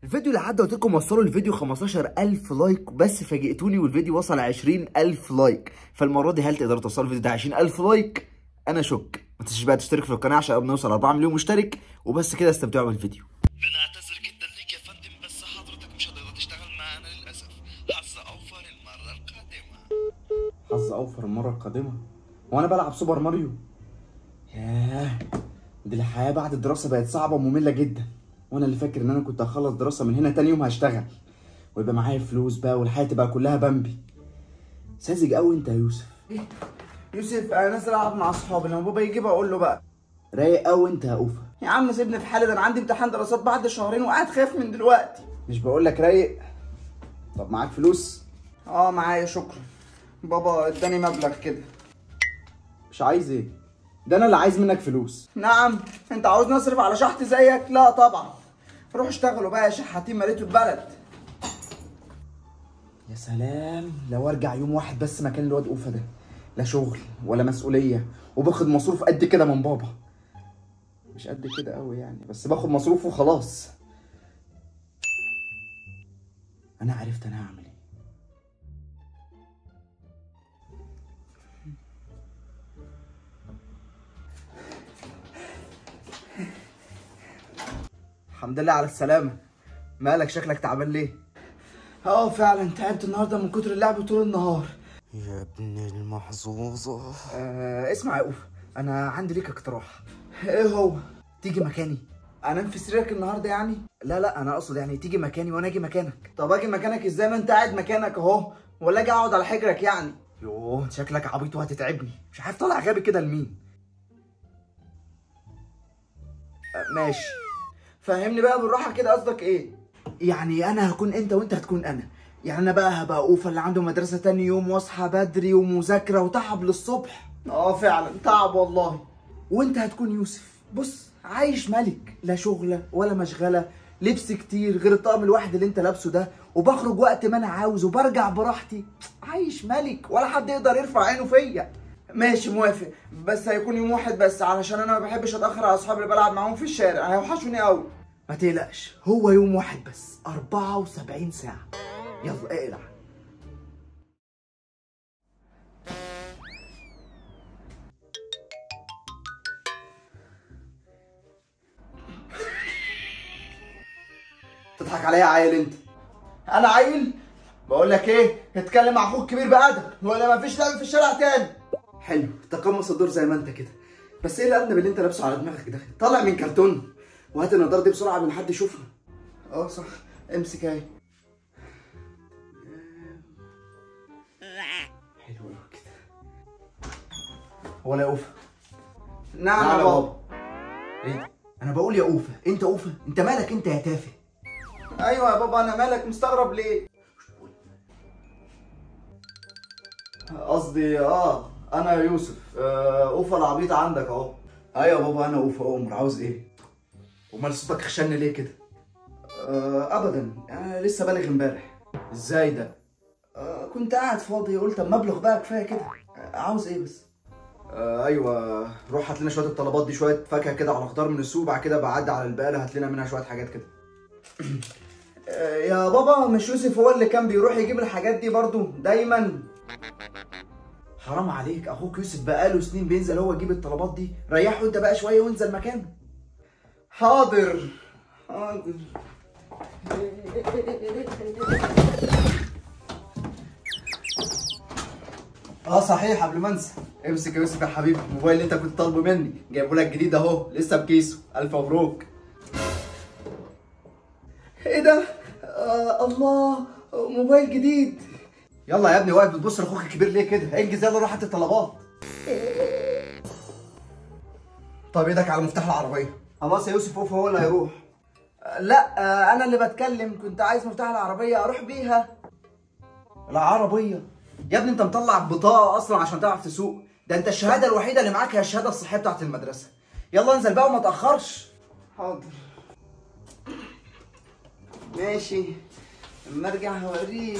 الفيديو اللي عدى قلت لكم وصلوا الفيديو 15000 لايك بس، فاجئتوني والفيديو وصل 20000 لايك. فالمره دي هل تقدروا توصلوا الفيديو ده 20000 لايك؟ انا شك. ما تنسوش بقى تشترك في القناه عشان قبل ما نوصل 4 مليون مشترك. وبس كده، استمتعوا بالفيديو. بنعتذر جدا ليك يا فندم، بس حضرتك مش هتقدر تشتغل معانا للاسف. حظ اوفر المره القادمه. حظ اوفر المره القادمه؟ وانا بلعب سوبر ماريو؟ ياه، دي الحياه بعد الدراسه بقت صعبه وممله جدا. وانا اللي فاكر ان انا كنت هخلص دراسه من هنا تاني يوم هشتغل ويبقى معايا فلوس بقى والحياه تبقى كلها بامبي. ساذج قوي انت يا يوسف. يوسف انا نازل العب مع اصحابي، لما بابا يجي بقول له بقى. رايق قوي انت يا اوفا. يا عم سيبني في حالي، ده انا عندي امتحان دراسات بعد شهرين وقاعد خايف من دلوقتي. مش بقول لك رايق؟ طب معاك فلوس؟ اه معايا شكرا، بابا اداني مبلغ كده. مش عايز ايه؟ ده انا اللي عايز منك فلوس. نعم، انت عاوز نصرف على شحت زيك؟ لا طبعا، روح اشتغلوا بقى يا شحاتين، مليتوا البلد. يا سلام، لو ارجع يوم واحد بس مكان الواد اوفا ده، لا شغل ولا مسؤوليه، وباخد مصروف قد كده من بابا. مش قد كده قوي يعني، بس باخد مصروف وخلاص. انا عرفت انا هعمل ايه. الحمد لله على السلامه. مالك شكلك تعبان ليه؟ اه فعلا تعبت النهارده من كتر اللعب طول النهار. يا ابن المحظوظه. اسمع يا اوفا، انا عندي ليك اقتراح. ايه هو؟ تيجي مكاني؟ انام في سريرك النهارده يعني؟ لا انا اقصد يعني تيجي مكاني وانا اجي مكانك. طب اجي مكانك ازاي ما انت قاعد مكانك اهو، ولا اجي اقعد على حجرك يعني؟ يوه شكلك عبيط وهتتعبني، مش عارف طالع غبي كده لمين. ماشي. فهمني بقى بالراحه كده، قصدك ايه؟ يعني انا هكون انت وانت هتكون انا. يعني انا بقى هبقى اوفا اللي عنده مدرسه تاني يوم واصحى بدري ومذاكره وتعب للصبح. اه فعلا تعب والله. وانت هتكون يوسف، بص عايش ملك، لا شغله ولا مشغله، لبس كتير غير الطقم الواحد اللي انت لابسه ده، وبخرج وقت ما انا عاوز وبرجع براحتي. عايش ملك ولا حد يقدر يرفع عينه فيا. ماشي موافق، بس هيكون يوم واحد بس علشان انا ما بحبش اتاخر على اصحابي اللي بلعب معاهم في الشارع، هيوحشوني قوي. ما تقلقش، هو يوم واحد بس 74 ساعه. يلا اقلع. تضحك عليا يا عيل انت؟ انا عيل؟ بقول لك ايه، اتكلم مع اخوك الكبير بادب، ولا مفيش لعب في الشارع تاني. حلو، تقمص الدور زي ما انت كده. بس ايه الارنب اللي انت لابسه على دماغك ده؟ طالع من كرتون. وهات النضاره دي بسرعه قبل ما حد يشوفنا. اه صح، امسك اهي. حلو قوي كده. هو لا يا اوفا؟ نعم يا بابا. ايه؟ انا بقول يا اوفا، انت اوفا؟ انت مالك انت يا تافه؟ ايوه يا بابا، انا مالك مستغرب ليه؟ قصدي انا يوسف، اوفا العبيط عندك اهو. ايوه يا بابا، انا اوفا عمر. عاوز ايه؟ امال صوتك خشن ليه كده؟ ابدا، انا لسه بالغ امبارح. ازاي ده؟ كنت قاعد فاضي قلت اما ابلغ بقى كفايه كده. عاوز ايه بس؟ ايوه، روح هات لنا شويه الطلبات دي، شويه فاكهه كده على خضار من السوق، بعد كده بعدي على البقاله هات لنا منها شويه حاجات كده. يا بابا مش يوسف هو اللي كان بيروح يجيب الحاجات دي برضو دايما؟ حرام عليك، اخوك يوسف بقاله سنين بينزل هو يجيب الطلبات دي. ريحه انت بقى شويه وانزل مكانه. حاضر حاضر. صحيح، قبل ما انسى، امسك يا يوسف يا حبيبي الموبايل اللي انت كنت طالبه مني، جايبه لك جديد اهو لسه بكيسه. الف مبروك. ايه ده؟ الله، موبايل جديد. يلا يا ابني، واقف بتبص لاخوك الكبير ليه كده؟ انجز يلا روح هات الطلبات. طب ايدك على مفتاح العربيه. خلاص يا يوسف، اوفا هو اللي هيروح. لا انا اللي بتكلم، كنت عايز مفتاح العربيه اروح بيها. العربيه؟ يا ابني انت مطلع بطاقه اصلا عشان تعرف تسوق؟ ده انت الشهاده الوحيده اللي معاك هي الشهاده الصحيه بتاعت المدرسه. يلا انزل بقى وما تاخرش. حاضر ماشي، اما ارجع هوريك.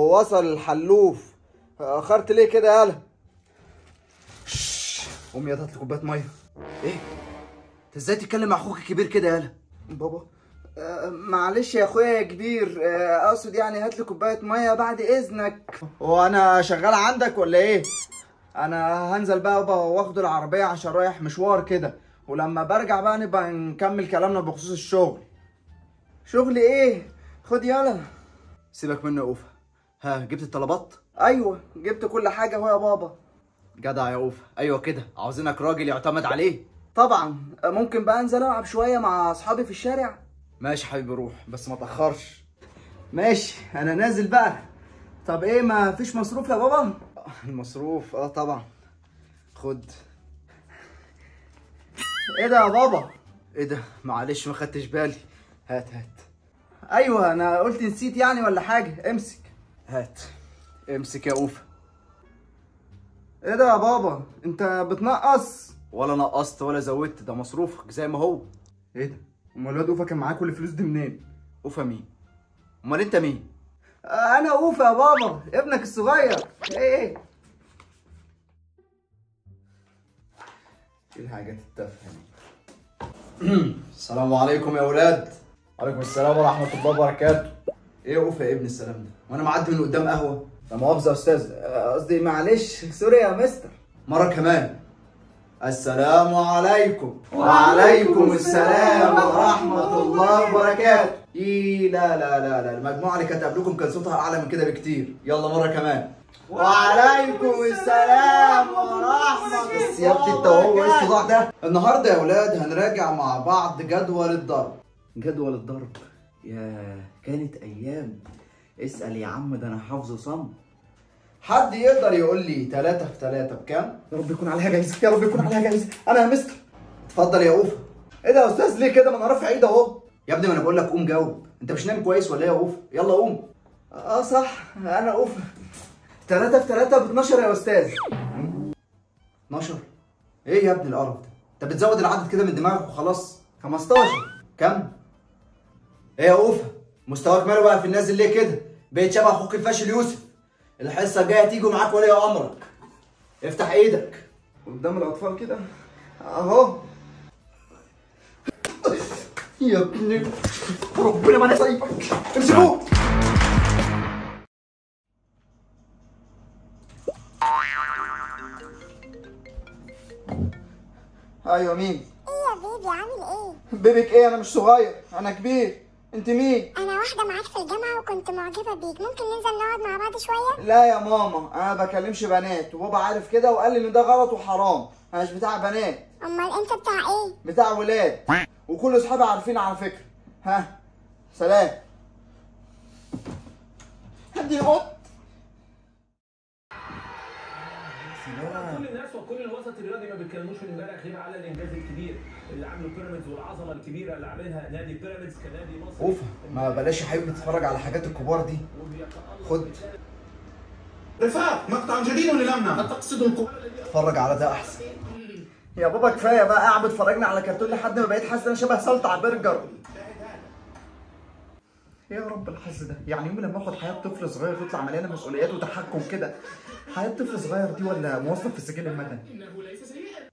وصل الحلوف. اخرت ليه كده يالا؟ قوم يا هات لي كوبايه ميه. ايه؟ انت ازاي تتكلم مع اخوك الكبير كده يالا؟ بابا معلش يا اخويا يا كبير، اقصد يعني هات لي كوبايه ميه بعد اذنك. هو انا شغال عندك ولا ايه؟ انا هنزل بقى واخد العربيه عشان رايح مشوار كده، ولما برجع بقى نبقى نكمل كلامنا بخصوص الشغل. شغل ايه؟ خد يلا. سيبك منه يا اوفا. ها جبت الطلبات؟ ايوه جبت كل حاجه اهو يا بابا. جدع يا اوفا. ايوه كده، عاوزينك راجل يعتمد عليه. طبعا. ممكن بقى انزل العب شويه مع اصحابي في الشارع؟ ماشي حبيبي روح، بس ما تاخرش. ماشي انا نازل بقى. طب ايه، ما فيش مصروف يا بابا؟ المصروف طبعا. خد. ايه ده يا بابا؟ ايه ده؟ معلش ما خدتش بالي. هات. ايوه انا قلت نسيت يعني ولا حاجه. امسك. هات. امسك يا اوفا. ايه ده يا بابا؟ انت بتنقص؟ ولا نقصت ولا زودت، ده مصروفك زي ما هو. ايه ده؟ امال الواد اوفا كان معاه كل الفلوس دي منين؟ اوفا مين؟ امال انت مين؟ انا اوفا يا بابا، ابنك الصغير. ايه الحاجات التافهه دي؟ السلام عليكم يا اولاد. وعليكم السلام ورحمه الله وبركاته. ايه يا اوفا يا ابن السلام ده؟ وانا معدي من قدام قهوه؟ لا مؤاخذه يا استاذ، قصدي معلش سوري يا مستر. مره كمان. السلام عليكم. وعليكم السلام ورحمه الله وبركاته. ايه لا المجموعه اللي كانت قبلكم كان صوتها اعلى من كده بكتير. يلا مره كمان. وعليكم السلام ورحمه الله. بس يا ابني انت وهو ايه الصداع ده؟ النهارده يا اولاد هنراجع مع بعض جدول الضرب. جدول الضرب؟ يا كانت ايام. اسال يا عم، ده انا حافظه صم. حد يقدر يقول لي 3 في 3 بكام؟ يا رب يكون عليها جايزه، يا رب يكون عليها جايزه. انا يا مستر. اتفضل يا اوفا. ايه ده يا استاذ ليه كده؟ ما انا رافع ايدي اهو. يا ابني ما انا بقول لك قوم جاوب. انت مش نايم كويس ولا ايه يا اوفا؟ يلا قوم. صح انا اوفا. 3 في 3 ب 12 يا استاذ. 12؟ ايه يا ابني القرف ده؟ انت بتزود العدد كده من دماغك وخلاص. 15. كم؟ ايه يا اوفا؟ مستواك ماله بقى في النازل ليه كده؟ بقيت شبه اخوك الفاشل يوسف. الحصه الجايه تيجوا معاك ولي امرك. افتح ايدك قدام الاطفال كده اهو. يا ابني ربنا ما انا سايبك. امسكوه. ايوه مين؟ ايه يا بيبي عامل ايه؟ بيبك ايه؟ انا مش صغير، انا كبير. انت مين؟ انا واحده معاك في الجامعه وكنت معجبه بيك، ممكن ننزل نقعد مع بعض شويه؟ لا يا ماما، انا ما بكلمش بنات وبابا عارف كده وقال لي ان ده غلط وحرام. انا مش بتاع بنات. امال انت بتاع ايه؟ بتاع ولاد، وكل اصحابي عارفين على فكره. ها سلام. هدي القط. كل الناس وكل الوسط الرياضي ما بيتكلموش من امبارح غير على الانجاز الكبير اللي عامله بيراميدز والعظمه الكبيره اللي عاملها نادي بيراميدز كنادي مصر. اوفا ما بلاش يا حبيبي تتفرج على الحاجات الكبار دي. خد رفاق مقطع جديد للمنى. تقصد الكبار؟ اتفرج على ده احسن. يا بابا كفايه بقى، قاعد اتفرجنا على كرتون لحد ما بقيت حاسس انا شبه سلطع على برجر. يا رب الحظ ده، يعني يوم لما اخد حياه طفل صغير تطلع مليانه مسؤوليات وتحكم كده. حياه طفل صغير دي ولا موظف في السجل المدني؟ انه ليس سيئا.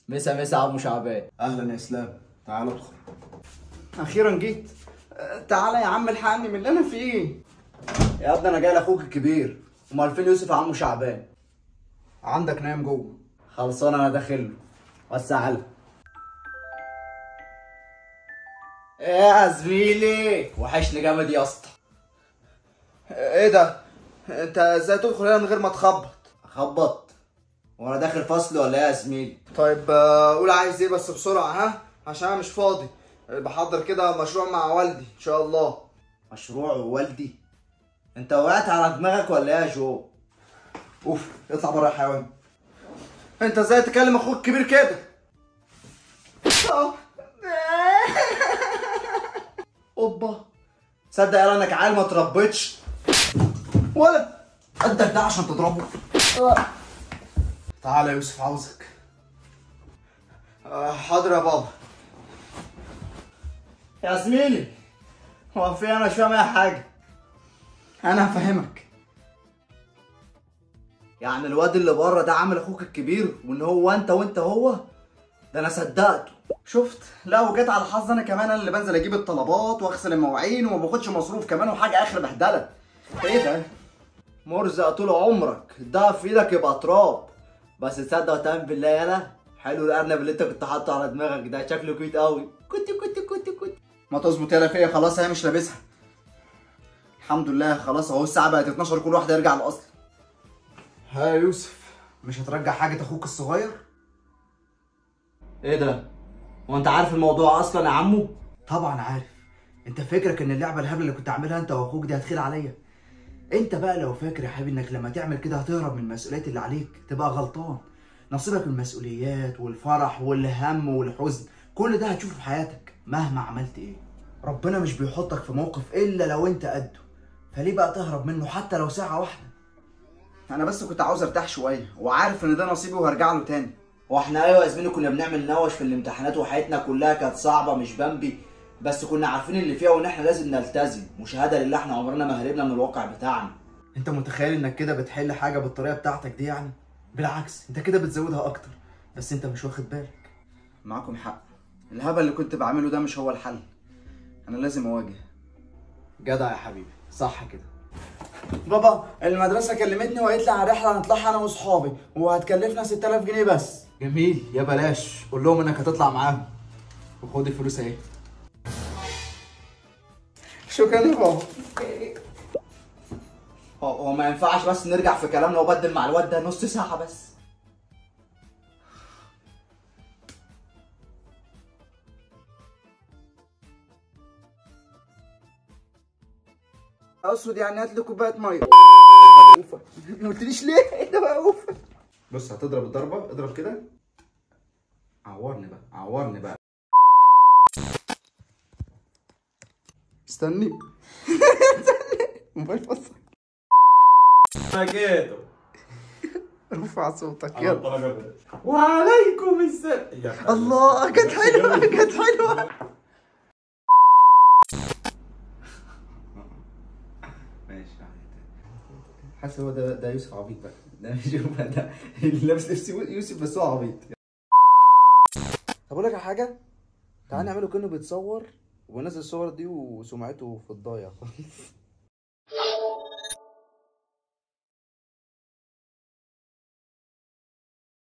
مسا عمو شعبان. اهلا يا اسلام، تعال ادخل. اخيرا جيت. تعالى يا عم الحقني من اللي انا فيه. يا ابني انا جاي لاخوك الكبير. امال فين يوسف يا عمو شعبان؟ عندك نايم جوه. خلصان انا داخل له. وسع له. يا زميلي وحشني جامد يا اسطى. ايه ده؟ انت ازاي تدخل هنا من غير ما تخبط؟ اخبط؟ وانا داخل فصل ولا ايه يا زميلي؟ طيب قول عايز ايه بس بسرعه ها؟ عشان انا مش فاضي. بحضر كده مشروع مع والدي ان شاء الله. مشروع والدي؟ انت وقعت على دماغك ولا ايه يا جو؟ اوف اطلع بره يا حيوان. انت ازاي تكلم اخوك الكبير كده؟ اوبا تصدق يا انك عيل ما تربيتش ولد قدك ده عشان تضربه. تعالى يا يوسف عاوزك. حاضر يا بابا. يا زميلي هو في انا مش فاهم اي حاجه. انا هفهمك. يعني الواد اللي بره ده عامل اخوك الكبير وان هو انت وانت هو؟ ده انا صدقته. شفت؟ لا وجت على حظ انا كمان، انا اللي بنزل اجيب الطلبات واغسل المواعين وما باخدش مصروف كمان، وحاجه اخر بهدله. ايه ده؟ مرزق طول عمرك، ده في ايدك يبقى تراب. بس تصدق وتامن بالله يالا، حلو الارنب اللي انت كنت حاطه على دماغك ده، شكله كويت قوي. كنت ما تظبط يالا فيا، خلاص هي مش لابسها. الحمد لله خلاص اهو الساعه بقت 12، كل واحد يرجع لاصله. ها يا يوسف، مش هترجع حاجه اخوك الصغير؟ ايه ده؟ هو انت عارف الموضوع اصلا يا عمو؟ طبعا عارف. انت فاكرك ان اللعبه الهبله اللي كنت عاملها انت واخوك دي هتخيل عليا؟ انت بقى لو فاكر يا حبيبي انك لما تعمل كده هتهرب من المسؤوليات اللي عليك تبقى غلطان. نصيبك من المسؤوليات والفرح والهم والحزن كل ده هتشوفه في حياتك مهما عملت ايه. ربنا مش بيحطك في موقف الا لو انت قده، فليه بقى تهرب منه حتى لو ساعه واحده؟ انا بس كنت عاوز ارتاح شويه وعارف ان ده نصيبي وهرجع له تاني. واحنا ايوه يا زميلي كنا بنعمل نوش في الامتحانات وحياتنا كلها كانت صعبه مش بامبي، بس كنا عارفين اللي فيها وان احنا لازم نلتزم، وشهاده لله احنا عمرنا ما هربنا من الواقع بتاعنا. انت متخيل انك كده بتحل حاجه بالطريقه بتاعتك دي؟ يعني بالعكس انت كده بتزودها اكتر، بس انت مش واخد بالك. معاكم حق، الهبل اللي كنت بعمله ده مش هو الحل، انا لازم اواجه. جدع يا حبيبي، صح كده. بابا المدرسه كلمتني وقالت لي على رحله هنطلعها انا واصحابي وهتكلفنا 6000 جنيه بس. جميل، يا بلاش، قول لهم انك هتطلع معاهم وخد الفلوس اهي. شكرا يا بابا. هو ما ينفعش بس نرجع في كلامنا وبدل مع الواد ده نص ساعه بس؟ اقصد يعني هات لي كوبايه ميه. ما قلتليش ليه؟ ايه ده بقى اوفر؟ بص هتضرب الضربه، اضرب كده. عورني بقى. استني. موبايل فصل. ماجدو ارفع صوتك يلا. وعليكم السلام. الله كانت حلوه. ماشي. حاسس هو ده يوسف عبيط بقى. ده شوف ده اللي لابس لبس يوسف بس هو عبيط. طب اقول لك على حاجه، تعال نعمله كأنه بيتصور ونزل الصور دي وسمعته في الضايع.